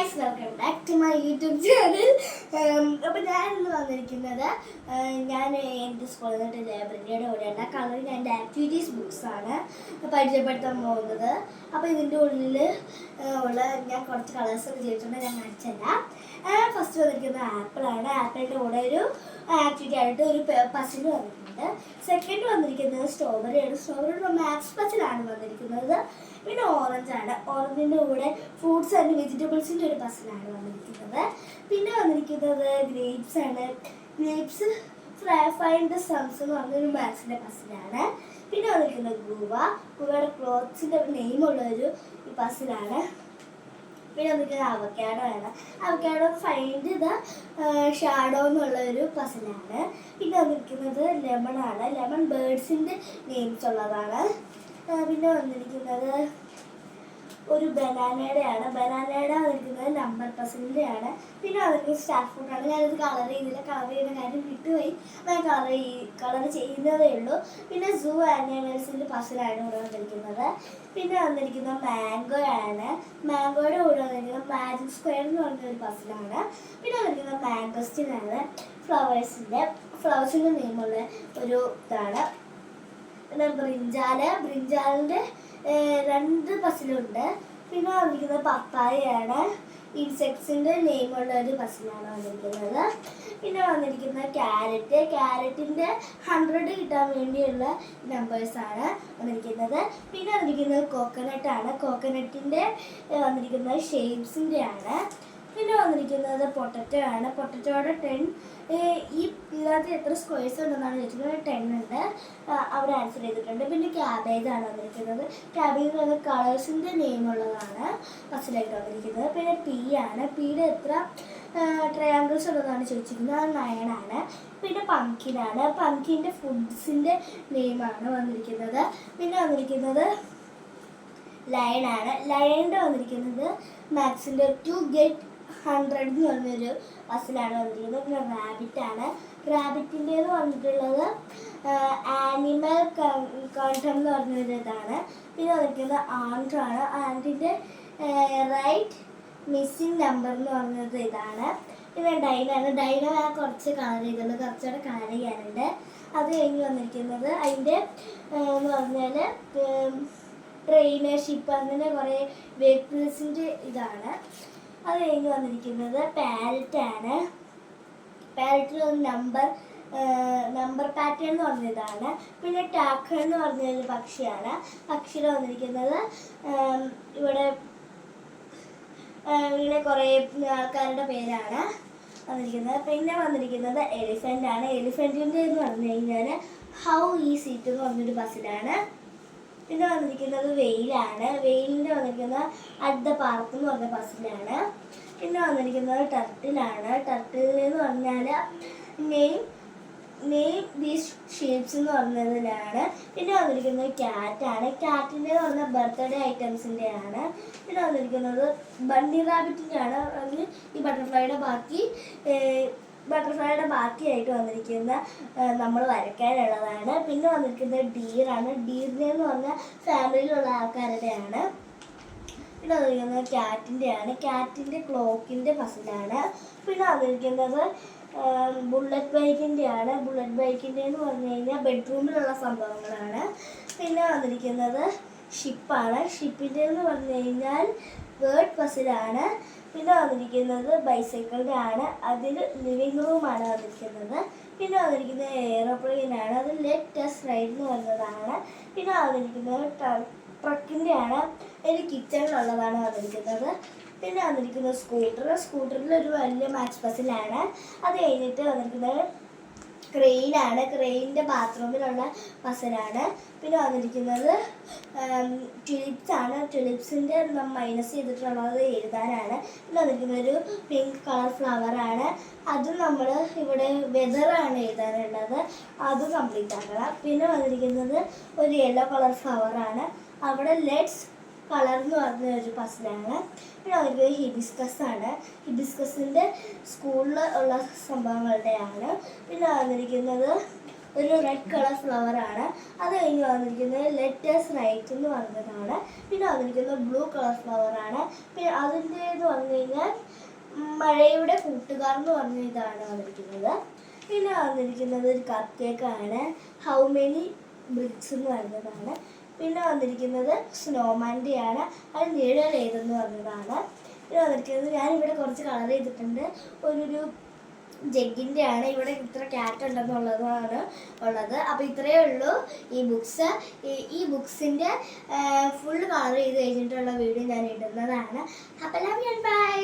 Guys, welcome back to my YouTube channel. അപ്പോൾ ഞാനിന്ന് വന്നിരിക്കുന്നത് ഞാൻ എൻ്റെ സ്കൂളിൽ നിന്നിട്ട് ലൈബ്രറിയുടെ കൂടെയുള്ള കളറിങ് ആൻഡ് ആക്ടിവിറ്റീസ് ബുക്സാണ് പരിചയപ്പെടുത്താൻ പോകുന്നത്. അപ്പോൾ ഇതിൻ്റെ ഉള്ളിൽ ഉള്ള ഞാൻ കുറച്ച് കളേഴ്സൊക്കെ ചെയ്തിട്ടുണ്ട്, ഞാൻ കാണിച്ചല്ല. ഫസ്റ്റ് വന്നിരിക്കുന്നത് ആപ്പിളാണ്. ആപ്പിളിൻ്റെ കൂടെ ഒരു ആക്ടിവിറ്റി ആയിട്ട് ഒരു പസിൽ വന്നിട്ടുണ്ട്. സെക്കൻഡ് വന്നിരിക്കുന്നത് സ്ട്രോബെറിയാണ്. സ്ട്രോബെറിയുടെ മാത്സ് പസിലാണ് വന്നിരിക്കുന്നത്. പിന്നെ ഓറഞ്ചാണ്. ഓറഞ്ചിൻ്റെ കൂടെ ഫ്രൂട്ട്സ് ആൻഡ് വെജിറ്റബിൾസിൻ്റെ ഒരു പസിലാണ് വന്നിരിക്കുന്നത്. പിന്നെ വന്നിരിക്കുന്നത് ഗ്രേപ്സ് ആണ്. ഗ്രേപ്സ് ഫൈൻഡ് ദ സംസ് എന്ന് പറഞ്ഞൊരു മാത്സിൻ്റെ പസിലാണ്. പിന്നെ വന്നിരിക്കുന്നത് ഗുവയുടെ ക്ലോത്ത്സിൻ്റെ നെയിമുള്ളൊരു പസിലാണ്. പിന്നെ വന്നിരിക്കുന്നത് അവക്കാഡോ ആണ്. അവക്കാഡോ ഫൈൻഡ് ദ ഷാഡോ എന്നുള്ളൊരു പസിലാണ്. പിന്നെ വന്നിരിക്കുന്നത് ലെമണാണ്. ലെമൺ ബേർഡ്സിൻ്റെ നെയിംസ് ഉള്ളതാണ്. പിന്നെ വന്നിരിക്കുന്നത് ഒരു ബനാനയുടെയാണ്. ബനാനയുടെ വന്നിരിക്കുന്നത് നമ്പർ പസിലിൻ്റെയാണ്. പിന്നെ വന്നിരിക്കുന്നത് സ്റ്റാർ ഫ്രൂട്ടാണ്. ഞാനിത് കളർ ചെയ്യുന്നില്ല, കളർ ചെയ്യുന്ന കാര്യം വിട്ടുപോയി. ഞാൻ കളർ ചെയ്യുന്നതേ ഉള്ളൂ. പിന്നെ സൂ ആനിമൽസിൻ്റെ പസിലാണ് ഇവിടെ വന്നിരിക്കുന്നത്. പിന്നെ വന്നിരിക്കുന്നത് മാംഗോ ആണ്. മാംഗോയുടെ കൂടെ വന്നിരിക്കുന്നത് മാജിക് സ്ക്വയർ എന്ന് പറഞ്ഞൊരു പസിലാണ്. പിന്നെ വന്നിരിക്കുന്നത് മാംഗോസ്റ്റിനാണ്. ഫ്ലവേഴ്സിൻ്റെ നെയിമുള്ള ഒരു ഇതാണ്. പിന്നെ ബ്രിഞ്ചാലിൻ്റെ 2 പസിലുണ്ട്. പിന്നെ വന്നിരിക്കുന്നത് പപ്പായയാണ്. ഇൻസെക്ട്സിൻ്റെ നെയിമുള്ള ഒരു പസിലാണ് വന്നിരിക്കുന്നത്. പിന്നെ വന്നിരിക്കുന്നത് ക്യാരറ്റിൻ്റെ 100 കിട്ടാൻ വേണ്ടിയുള്ള നമ്പേഴ്സാണ് വന്നിരിക്കുന്നത്. പിന്നെ വന്നിരിക്കുന്നത് കോക്കനട്ടാണ്. കോക്കനട്ടിൻ്റെ വന്നിരിക്കുന്നത് ഷേപ്സിൻ്റെ ആണ്. പിന്നെ വന്നിരിക്കുന്നത് പൊട്ടറ്റോ ആണ്. പൊട്ടറ്റോയുടെ 10 ഈ ഇതിനകത്ത് എത്ര സ്ക്വയർസ് ഉണ്ടെന്നാണ് ചോദിച്ചിട്ടുള്ളത്. 10 ഉണ്ട്. അവിടെ ആൻസർ ചെയ്തിട്ടുണ്ട്. പിന്നെ ക്യാബേജാണ് വന്നിരിക്കുന്നത്. ക്യാബേജ് എന്ന് കളേഴ്സിൻ്റെ നെയിമുള്ളതാണ് ഫസ്റ്റിലായിട്ട് വന്നിരിക്കുന്നത്. പിന്നെ പീ ആണ്. പീയുടെ എത്ര ട്രയാങ്കിൾസ് ഉള്ളതാണ് ചോദിച്ചിരിക്കുന്നത്. അത് 9 ആണ്. പിന്നെ പംകിനാണ്. പംകിൻ്റെ ഫുഡ്സിൻ്റെ നെയിമാണ് വന്നിരിക്കുന്നത്. പിന്നെ വന്നിരിക്കുന്നത് ലയണാണ്. ലയണിൻ്റെ വന്നിരിക്കുന്നത് മാത്സിൻ്റെ 2 get 100 എന്ന് പറഞ്ഞൊരു പസിലാണ് വന്നിരിക്കുന്നത്. പിന്നെ റാബിറ്റാണ്. റാബിറ്റിൻ്റെന്ന് പറഞ്ഞിട്ടുള്ളത് ആനിമൽ കണ്ടം എന്ന് പറഞ്ഞൊരു ഇതാണ്. പിന്നെ വന്നിരിക്കുന്നത് ആൻഡ്രാണ്. ആൻഡിൻ്റെ റൈറ്റ് മിസ്സിങ് നമ്പർ എന്ന് പറഞ്ഞത് ഇതാണ്. പിന്നെ ഡൈനാണ്. ഡൈന കുറച്ച് കളർ ചെയ്തുള്ളൂ, കുറച്ചുകൂടെ കളർ ചെയ്യാനുണ്ട്. അത് കഴിഞ്ഞ് വന്നിരിക്കുന്നത് അതിൻ്റെ എന്ന് പറഞ്ഞാൽ ട്രെയിനർഷിപ്പ്, അങ്ങനെ കുറേ വെഹിക്കിൾസിൻ്റെ ഇതാണ്. അത് കഴിഞ്ഞ് വന്നിരിക്കുന്നത് പാരറ്റാണ്. പാരറ്റിൽ ഒരു നമ്പർ പാറ്റേൺ എന്ന് പറഞ്ഞതാണ്. പിന്നെ ടാക്കർ എന്ന് പറഞ്ഞൊരു പക്ഷിയാണ്. പക്ഷിയിൽ വന്നിരിക്കുന്നത് ഇവിടെ ഇങ്ങനെ കുറേ ആൾക്കാരുടെ പേരാണ് വന്നിരിക്കുന്നത്. പിന്നെ വന്നിരിക്കുന്നത് എലിഫൻ്റ് ആണ്. എലിഫൻറ്റിൻ്റെ എന്ന് പറഞ്ഞു കഴിഞ്ഞാൽ ഹൗ ഈസ് ഇറ്റ് എന്ന് പറഞ്ഞൊരു പസിലാണ്. പിന്നെ വന്നിരിക്കുന്നത് വെയിലാണ്. വെയിലിൻ്റെ വന്നിരിക്കുന്നത് അറ്റ് ദ പാർക്ക് എന്ന് പറഞ്ഞ പസിലാണ്. പിന്നെ വന്നിരിക്കുന്നത് ടർട്ടിലാണ്. ടർട്ടിലെന്ന് പറഞ്ഞാൽ നെയിം ദീസ് ഷേപ്സ് എന്ന് പറഞ്ഞതിലാണ്. പിന്നെ വന്നിരിക്കുന്നത് ക്യാറ്റാണ്. ക്യാറ്റിൻ്റെ എന്ന് പറഞ്ഞാൽ ബർത്ത്ഡേ ഐറ്റംസിൻ്റെ ആണ്. പിന്നെ വന്നിരിക്കുന്നത് ബണ്ണി റാബിറ്റിൻ്റെ ആണ്. അതിന് ഈ ബട്ടർഫ്ലൈയുടെ ബാക്കിയായിട്ട് വന്നിരിക്കുന്ന നമ്മൾ വരയ്ക്കാനുള്ളതാണ്. പിന്നെ വന്നിരിക്കുന്നത് ഡീറാണ്. ഡീറിനെന്ന് പറഞ്ഞാൽ ഫാമിലിയിലുള്ള ആൾക്കാരുടെയാണ്. പിന്നെ വന്നിരിക്കുന്നത് ക്യാറ്റിൻ്റെയാണ്. ക്യാറ്റിൻ്റെ ക്ലോക്കിൻ്റെ പസിലാണ്. പിന്നെ വന്നിരിക്കുന്നത് ബുള്ളറ്റ് ബൈക്കിൻ്റെ ആണ്. ബുള്ളറ്റ് ബൈക്കിൻ്റെ എന്ന് പറഞ്ഞു കഴിഞ്ഞാൽ ബെഡ്റൂമിലുള്ള സംഭവങ്ങളാണ്. പിന്നെ വന്നിരിക്കുന്നത് ഷിപ്പാണ്. ഷിപ്പിൻ്റെ എന്ന് പറഞ്ഞു കഴിഞ്ഞാൽ വേർഡ് പസിലാണ്. പിന്നെ വന്നിരിക്കുന്നത് ബൈസൈക്കിളിൻ്റെ ആണ്. അതിൽ ലിവിങ് റൂമാണ് വന്നിരിക്കുന്നത്. പിന്നെ വന്നിരിക്കുന്നത് എയറോപ്ലെയിനാണ്. അത് ലെറ്റ് അസ് റൈഡ് എന്ന് പറയുന്നതാണ്. പിന്നെ വന്നിരിക്കുന്നത് ട്രക്കിൻ്റെ ആണ്. ഒരു കിച്ചണിലുള്ളതാണ് വന്നിരിക്കുന്നത്. പിന്നെ വന്നിരിക്കുന്നത് സ്കൂട്ടറിൽ ഒരു വലിയ മാച്ച് പസിലാണ്. അത് കഴിഞ്ഞിട്ട് വന്നിരിക്കുന്നത് ക്രെയിനാണ്. ക്രെയിനിൻ്റെ ബാത്റൂമിലുള്ള പസിലാണ്. പിന്നെ വന്നിരിക്കുന്നത് ട്യുലിപ്സ് ആണ്. ട്യുലിപ്സിൻ്റെ മൈനസ് ചെയ്തിട്ടുള്ളത് എഴുതാനാണ്. പിന്നെ വന്നിരിക്കുന്നത് ഒരു പിങ്ക് കളർ ഫ്ലവറാണ്. അതും നമ്മൾ ഇവിടെ വെതറാണ് എഴുതാനുള്ളത്, അത് കംപ്ലീറ്റ് ആക്കണം. പിന്നെ വന്നിരിക്കുന്നത് ഒരു യെല്ലോ കളർ ഫ്ലവറാണ്. അവിടെ ലെറ്റ്സ് കളർ എന്ന് പറഞ്ഞ ഒരു പസിലാണ്. പിന്നെ അവർക്ക് ഹിബിസ്കസ് ആണ്. ഹിബിസ്കസിൻ്റെ സ്കൂളിൽ ഉള്ള സംഭവങ്ങളുടെയാണ്. പിന്നെ വന്നിരിക്കുന്നത് ഒരു റെഡ് കളർ ഫ്ലവറാണ്. അത് കഴിഞ്ഞ് വന്നിരിക്കുന്നത് ലെറ്റേഴ്സ് റൈറ്റ് എന്ന് പറഞ്ഞതാണ്. പിന്നെ വന്നിരിക്കുന്നത് ബ്ലൂ കളർ ഫ്ലവറാണ്. പിന്നെ അതിൻ്റേത് വന്നു കഴിഞ്ഞാൽ മഴയുടെ കൂട്ടുകാർ എന്ന് പറഞ്ഞ ഇതാണ് വന്നിരിക്കുന്നത്. പിന്നെ വന്നിരിക്കുന്നത് ഒരു കപ്പ് കേക്കാണ്, ഹൗ മെനി ബ്രിക്സ് എന്ന് പറയുന്നതാണ്. പിന്നെ വന്നിരിക്കുന്നത് സ്നോമാൻ്റെ ആണ്, അത് നിഴൽ ഏതെന്ന് പറഞ്ഞതാണ്. പിന്നെ വന്നിരിക്കുന്നത് ഞാനിവിടെ കുറച്ച് കളർ ചെയ്തിട്ടുണ്ട്. ഒരു ജഗ്ഗിൻ്റെ ആണ്. ഇവിടെ ഇത്ര ക്യാറ്റ് ഉണ്ടെന്നുള്ളതാണ് ഉള്ളത്. അപ്പോൾ ഇത്രയേ ഉള്ളൂ ഈ ബുക്സ്. ഈ ബുക്സിൻ്റെ ഫുൾ കളർ ചെയ്ത് കഴിഞ്ഞിട്ടുള്ള വീഡിയോ ഞാൻ ഇടുന്നതാണ്. അപ്പോൾ ലവ് യു, ബൈ.